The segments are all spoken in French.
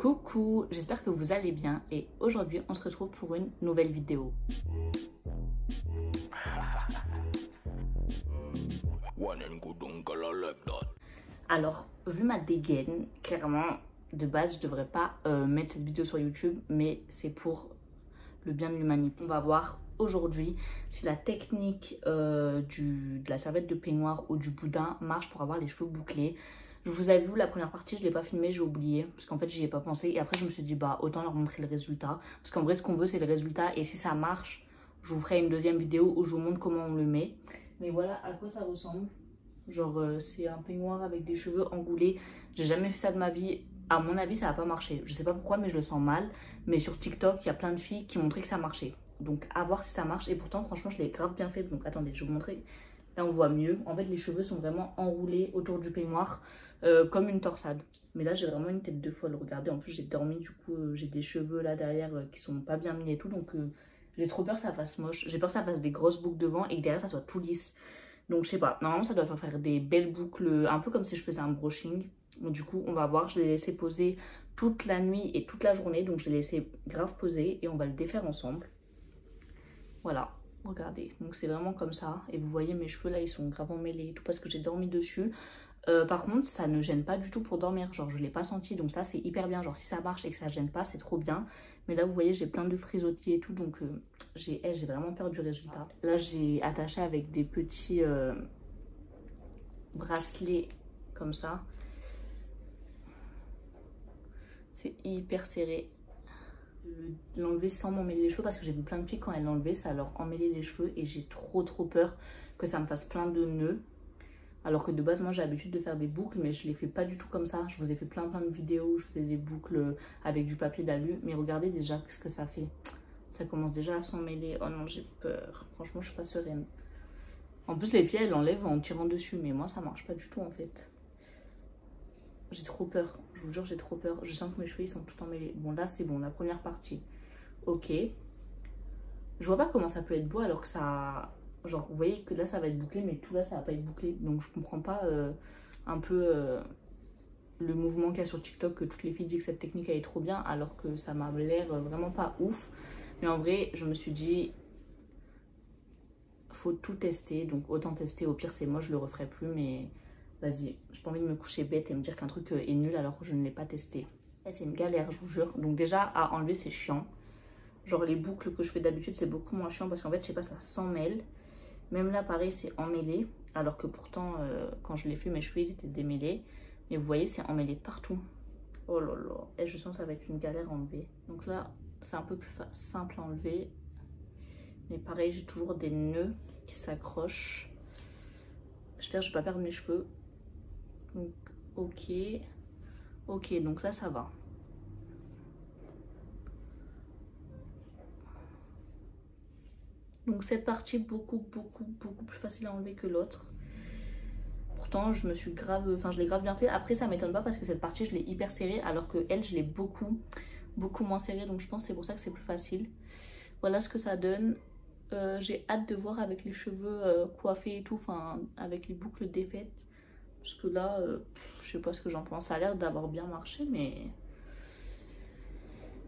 Coucou, j'espère que vous allez bien et aujourd'hui on se retrouve pour une nouvelle vidéo. Alors, vu ma dégaine, clairement, de base je devrais pas mettre cette vidéo sur YouTube, mais c'est pour le bien de l'humanité. On va voir aujourd'hui si la technique de la serviette de peignoir ou du boudin marche pour avoir les cheveux bouclés. Je vous avoue, la première partie, je ne l'ai pas filmée, j'ai oublié. Parce qu'en fait, j'y ai pas pensé. Et après, je me suis dit, bah, autant leur montrer le résultat. Parce qu'en vrai, ce qu'on veut, c'est le résultat. Et si ça marche, je vous ferai une deuxième vidéo où je vous montre comment on le met. Mais voilà à quoi ça ressemble. Genre, c'est un peignoir avec des cheveux engoulés. J'ai jamais fait ça de ma vie. À mon avis, ça va pas marcher. Je sais pas pourquoi, mais je le sens mal. Mais sur TikTok, il y a plein de filles qui montraient que ça marchait. Donc, à voir si ça marche. Et pourtant, franchement, je l'ai grave bien fait. Donc, attendez, je vais vous montrer. Là, on voit mieux. En fait, les cheveux sont vraiment enroulés autour du peignoir. Comme une torsade. Mais là j'ai vraiment une tête de folle, regardez, en plus j'ai dormi, du coup j'ai des cheveux là derrière qui sont pas bien mis et tout, donc j'ai trop peur que ça fasse moche, j'ai peur que ça fasse des grosses boucles devant et que derrière ça soit tout lisse. Donc je sais pas, normalement ça doit faire des belles boucles, un peu comme si je faisais un brushing. Donc du coup on va voir, je l'ai laissé poser toute la nuit et toute la journée, donc je l'ai laissé grave poser et on va le défaire ensemble. Voilà. Regardez, donc c'est vraiment comme ça, et vous voyez mes cheveux là ils sont grave emmêlés et tout parce que j'ai dormi dessus. Par contre ça ne gêne pas du tout pour dormir, genre je l'ai pas senti, donc ça c'est hyper bien, genre si ça marche et que ça gêne pas c'est trop bien. Mais là vous voyez j'ai plein de frisottis et tout, donc j'ai vraiment peur du résultat. Là j'ai attaché avec des petits bracelets comme ça, c'est hyper serré. L'enlever sans m'emmêler les cheveux parce que j'ai vu plein de filles quand elles l'enlevaient ça leur emmêlait les cheveux et j'ai trop peur que ça me fasse plein de nœuds. Alors que de base, moi j'ai l'habitude de faire des boucles, mais je les fais pas du tout comme ça. Je vous ai fait plein de vidéos où je faisais des boucles avec du papier d'alu. Mais regardez déjà ce que ça fait. Ça commence déjà à s'emmêler. Oh non, j'ai peur. Franchement, je suis pas sereine. En plus, les filles, elles l'enlèvent en tirant dessus. Mais moi, ça marche pas du tout en fait. J'ai trop peur. Je vous jure, j'ai trop peur. Je sens que mes cheveux, ils sont tout emmêlés. Bon, là, c'est bon. La première partie. Ok. Je vois pas comment ça peut être beau alors que ça... Genre, vous voyez que là, ça va être bouclé, mais tout là, ça va pas être bouclé. Donc, je comprends pas un peu le mouvement qu'il y a sur TikTok, que toutes les filles disent que cette technique, elle est trop bien, alors que ça m'a l'air vraiment pas ouf. Mais en vrai, je me suis dit, faut tout tester. Donc, autant tester. Au pire, c'est moi, je le referai plus. Mais vas-y, j'ai pas envie de me coucher bête et me dire qu'un truc est nul alors que je ne l'ai pas testé. C'est une galère, je vous jure. Donc, déjà, à enlever, c'est chiant. Genre, les boucles que je fais d'habitude, c'est beaucoup moins chiant parce qu'en fait, je sais pas, ça s'emmêle. Même là, pareil, c'est emmêlé. Alors que pourtant, quand je l'ai fait, mes cheveux, ils étaient démêlés. Mais vous voyez, c'est emmêlé de partout. Oh là là. Et je sens que ça va être une galère à enlever. Donc là, c'est un peu plus simple à enlever. Mais pareil, j'ai toujours des nœuds qui s'accrochent. J'espère que je ne vais pas perdre mes cheveux. Donc, ok. Ok, donc là, ça va. Donc cette partie beaucoup plus facile à enlever que l'autre. Pourtant je me suis grave, enfin je l'ai grave bien fait. Après ça m'étonne pas parce que cette partie je l'ai hyper serrée alors que elle je l'ai beaucoup moins serrée. Donc je pense que c'est pour ça que c'est plus facile. Voilà ce que ça donne. J'ai hâte de voir avec les cheveux coiffés et tout, enfin avec les boucles défaites. Parce que là, je sais pas ce que j'en pense. Ça a l'air d'avoir bien marché mais...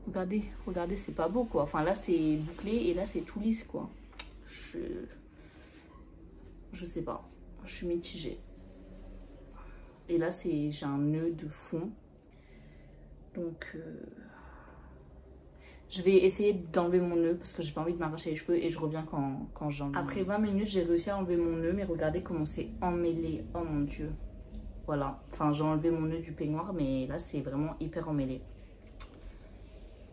Regardez, c'est pas beau quoi. Enfin là c'est bouclé et là c'est tout lisse quoi. Je sais pas, je suis mitigée. Et là j'ai un nœud de fond. Donc je vais essayer d'enlever mon nœud parce que j'ai pas envie de m'arracher les cheveux et je reviens quand j'enlève. Après 20 minutes j'ai réussi à enlever mon nœud, mais regardez comment c'est emmêlé. Oh mon dieu. Voilà, enfin j'ai enlevé mon nœud du peignoir mais là c'est vraiment hyper emmêlé.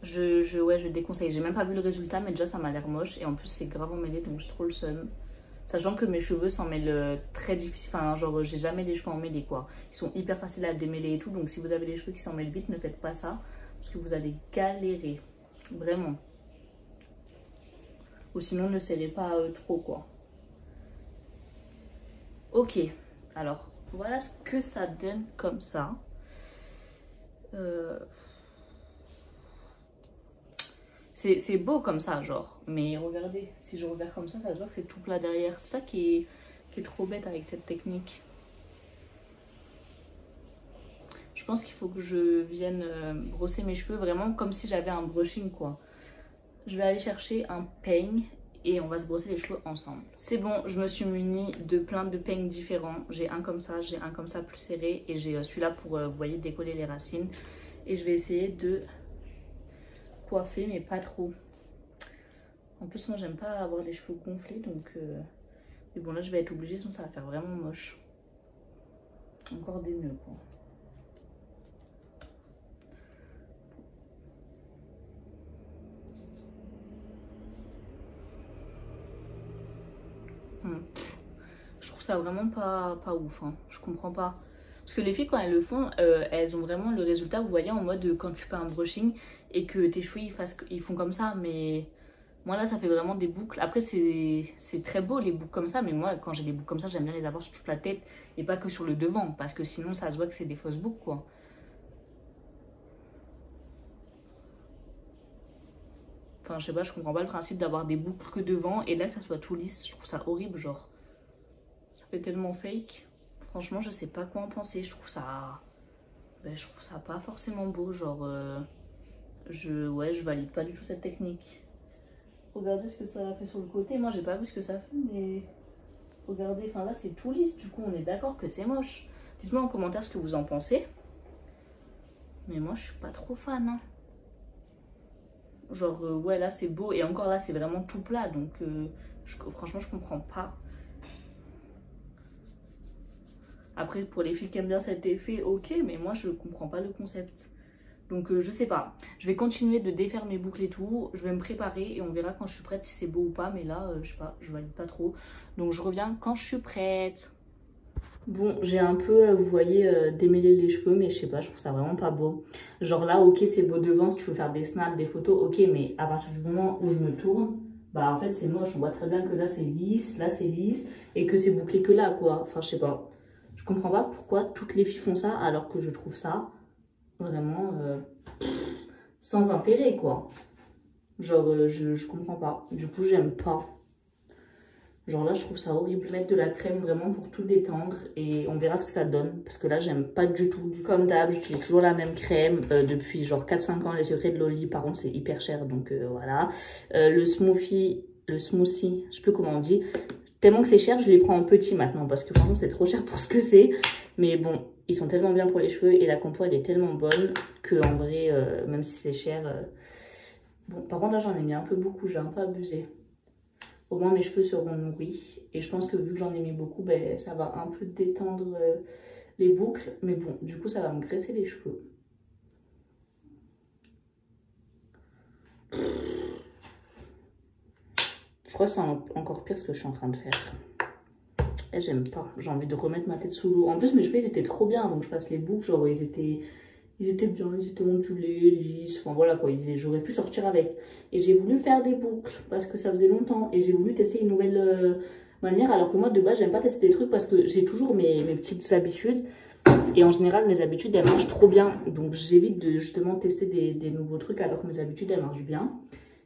Je déconseille, j'ai même pas vu le résultat mais déjà ça m'a l'air moche et en plus c'est grave emmêlé donc j'ai trop le seum. Sachant que mes cheveux s'en mêlent très difficile, enfin genre j'ai jamais les cheveux emmêlés quoi. Ils sont hyper faciles à démêler et tout, donc si vous avez les cheveux qui s'en mêlent vite, ne faites pas ça. Parce que vous allez galérer, vraiment. Ou sinon ne serrez pas trop quoi. Ok, alors voilà ce que ça donne comme ça. C'est beau comme ça genre, mais regardez, si je regarde comme ça se voit que c'est tout plat derrière. C'est ça qui est trop bête avec cette technique. Je pense qu'il faut que je vienne brosser mes cheveux vraiment comme si j'avais un brushing quoi. Je vais aller chercher un peigne et on va se brosser les cheveux ensemble. C'est bon, je me suis munie de plein de peignes différents. J'ai un comme ça, j'ai un comme ça plus serré et j'ai celui-là pour, vous voyez, décoller les racines. Et je vais essayer de coiffer mais pas trop. En plus moi j'aime pas avoir les cheveux gonflés donc... Mais bon là je vais être obligée sinon ça va faire vraiment moche. Encore des nœuds quoi. Je trouve ça vraiment pas ouf, hein. Je comprends pas. Parce que les filles, quand elles le font, elles ont vraiment le résultat, vous voyez, en mode quand tu fais un brushing et que tes cheveux ils font comme ça. Mais moi là, ça fait vraiment des boucles. Après, c'est très beau les boucles comme ça. Mais moi, quand j'ai des boucles comme ça, j'aime bien les avoir sur toute la tête et pas que sur le devant. Parce que sinon, ça se voit que c'est des fausses boucles, quoi. Enfin, je sais pas, je comprends pas le principe d'avoir des boucles que devant et là, ça soit tout lisse. Je trouve ça horrible, genre. Ça fait tellement fake. Franchement, je sais pas quoi en penser. Je trouve ça... Ben, je trouve ça pas forcément beau. Genre, ouais, je valide pas du tout cette technique. Regardez ce que ça a fait sur le côté. Moi, j'ai pas vu ce que ça fait, mais... Regardez, enfin là, c'est tout lisse. Du coup, on est d'accord que c'est moche. Dites-moi en commentaire ce que vous en pensez. Mais moi, je suis pas trop fan, hein. Genre, ouais, là, c'est beau. Et encore là, c'est vraiment tout plat. Donc, franchement, je comprends pas. Après, pour les filles qui aiment bien cet effet, ok. Mais moi, je comprends pas le concept. Donc, je sais pas. Je vais continuer de défaire mes boucles et tout. Je vais me préparer et on verra quand je suis prête si c'est beau ou pas. Mais là, je sais pas, je valide pas trop. Donc, je reviens quand je suis prête. Bon, j'ai un peu, vous voyez, démêlé les cheveux, mais je sais pas, je trouve ça vraiment pas beau. Genre là, ok, c'est beau devant, si tu veux faire des snaps, des photos, ok, mais à partir du moment où je me tourne, bah en fait c'est moche. On voit très bien que là c'est lisse, et que c'est bouclé que là, quoi. Enfin, je sais pas. Je comprends pas pourquoi toutes les filles font ça, alors que je trouve ça vraiment sans intérêt, quoi. Genre, je comprends pas. Du coup, j'aime pas. Genre là, je trouve ça horrible. Mettre de la crème vraiment pour tout détendre et on verra ce que ça donne. Parce que là, j'aime pas du tout. Comme d'hab, j'utilise toujours la même crème depuis genre 4-5 ans. Les secrets de Loli, par contre, c'est hyper cher. Donc voilà. Le smoothie, je sais plus comment on dit. Tellement que c'est cher, je les prends en petit maintenant. Parce que franchement, c'est trop cher pour ce que c'est. Mais bon, ils sont tellement bien pour les cheveux et la compo, elle est tellement bonne que en vrai, même si c'est cher... Bon, par contre, là, j'en ai mis un peu beaucoup. J'ai un peu abusé. Au moins mes cheveux seront nourris. Et je pense que vu que j'en ai mis beaucoup, ben, ça va un peu détendre les boucles. Mais bon, du coup, ça va me graisser les cheveux. Je crois que c'est encore pire ce que je suis en train de faire. Et j'aime pas. J'ai envie de remettre ma tête sous l'eau. En plus, mes cheveux, ils étaient trop bien. Donc, je fasse les boucles. Genre, ils étaient bien, ils étaient ondulés, lisses, enfin voilà quoi, j'aurais pu sortir avec. Et j'ai voulu faire des boucles parce que ça faisait longtemps et j'ai voulu tester une nouvelle manière alors que moi de base j'aime pas tester des trucs parce que j'ai toujours mes petites habitudes et en général mes habitudes elles marchent trop bien donc j'évite de justement tester des nouveaux trucs alors que mes habitudes elles marchent bien.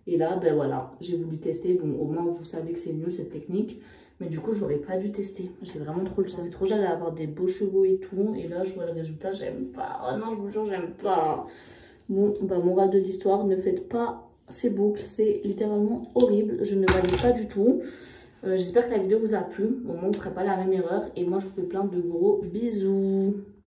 Et là ben voilà, j'ai voulu tester, bon au moins vous savez que c'est mieux cette technique. Mais du coup, j'aurais pas dû tester. J'ai vraiment trop le temps. C'est trop j'allais avoir des beaux cheveux et tout. Et là, je vois le résultat, j'aime pas. Oh non, je vous jure, j'aime pas. Bon, bah, morale de l'histoire, ne faites pas ces boucles. C'est littéralement horrible. Je ne valide pas du tout. J'espère que la vidéo vous a plu. Au moins, vous ne ferez pas la même erreur. Et moi, je vous fais plein de gros bisous.